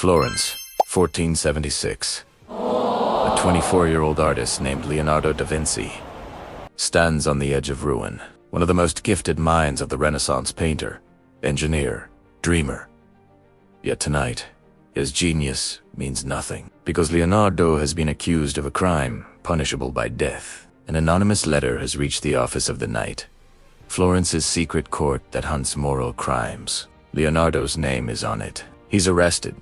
Florence, 1476. A 24-year-old artist named Leonardo da Vinci stands on the edge of ruin, one of the most gifted minds of the Renaissance painter, engineer, dreamer. Yet tonight, his genius means nothing, because Leonardo has been accused of a crime punishable by death. An anonymous letter has reached the office of the Knight, Florence's secret court that hunts moral crimes. Leonardo's name is on it. He's arrested,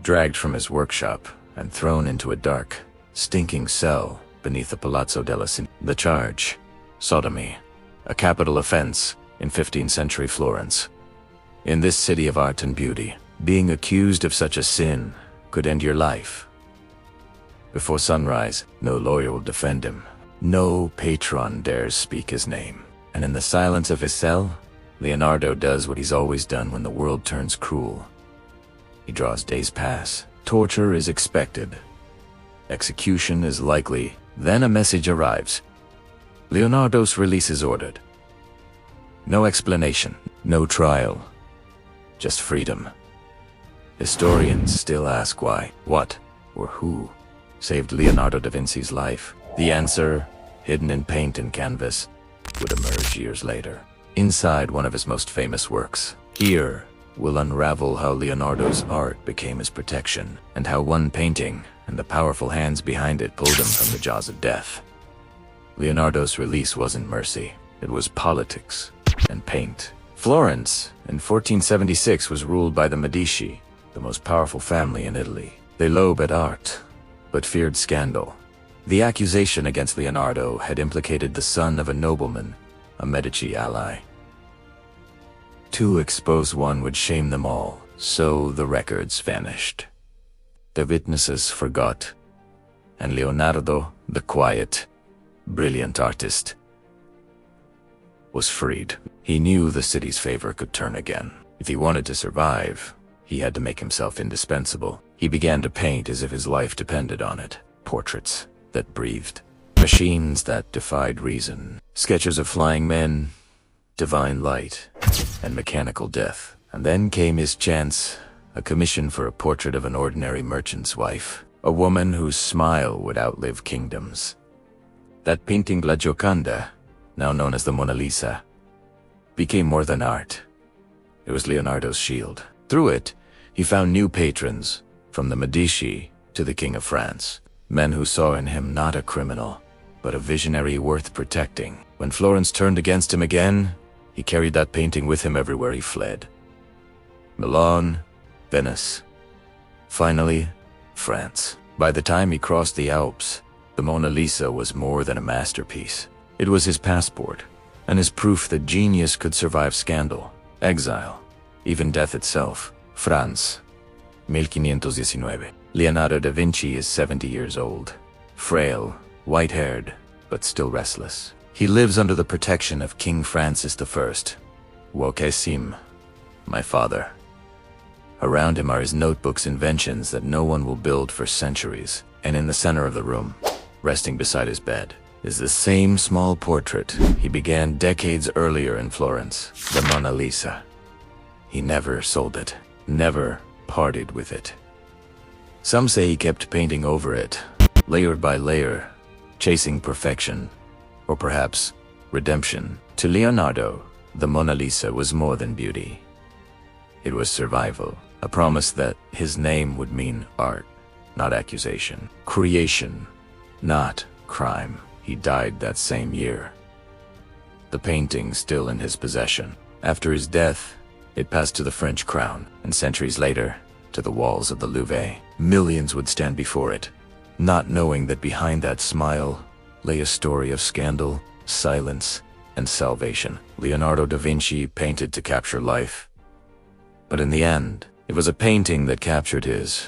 dragged from his workshop, and thrown into a dark, stinking cell beneath the Palazzo della Signoria. The charge: sodomy, a capital offense in 15th century Florence. In this city of art and beauty, being accused of such a sin could end your life. Before sunrise, no lawyer will defend him. No patron dares speak his name. And in the silence of his cell, Leonardo does what he's always done when the world turns cruel. He draws days pass. Torture is expected. Execution is likely. Then a message arrives. Leonardo's release is ordered. No explanation, no trial, just freedom. Historians still ask why, what, or who saved Leonardo da Vinci's life. The answer, hidden in paint and canvas, would emerge years later. Inside one of his most famous works, here we'll unravel how Leonardo's art became his protection, and how one painting and the powerful hands behind it pulled him from the jaws of death. Leonardo's release wasn't mercy, it was politics and paint. Florence, in 1476, was ruled by the Medici, the most powerful family in Italy. They loathed at art, but feared scandal. The accusation against Leonardo had implicated the son of a nobleman, a Medici ally. To expose one would shame them all, so the records vanished. The witnesses forgot, and Leonardo, the quiet, brilliant artist, was freed. He knew the city's favor could turn again. If he wanted to survive, he had to make himself indispensable. He began to paint as if his life depended on it. Portraits that breathed, machines that defied reason, sketches of flying men, divine light, and mechanical death. And then came his chance, a commission for a portrait of an ordinary merchant's wife, a woman whose smile would outlive kingdoms. That painting, La Gioconda, now known as the Mona Lisa, became more than art. It was Leonardo's shield. Through it, he found new patrons, from the Medici to the King of France. Men who saw in him not a criminal, but a visionary worth protecting. When Florence turned against him again, he carried that painting with him everywhere he fled. Milan, Venice, finally, France. By the time he crossed the Alps, the Mona Lisa was more than a masterpiece. It was his passport, and his proof that genius could survive scandal, exile, even death itself. France, 1519. Leonardo da Vinci is 70 years old, frail, white-haired, but still restless. He lives under the protection of King Francis I, Wokesim, my father. Around him are his notebooks, inventions that no one will build for centuries. And in the center of the room, resting beside his bed, is the same small portrait he began decades earlier in Florence, the Mona Lisa. He never sold it, never parted with it. Some say he kept painting over it, layer by layer, chasing perfection, or perhaps redemption. To Leonardo, the Mona Lisa was more than beauty. It was survival, a promise that his name would mean art, not accusation, creation, not crime. He died that same year. The painting still in his possession. After his death, it passed to the French crown, and centuries later, to the walls of the Louvre. Millions would stand before it, not knowing that behind that smile lay a story of scandal, silence, and salvation. Leonardo da Vinci painted to capture life, but in the end, it was a painting that captured his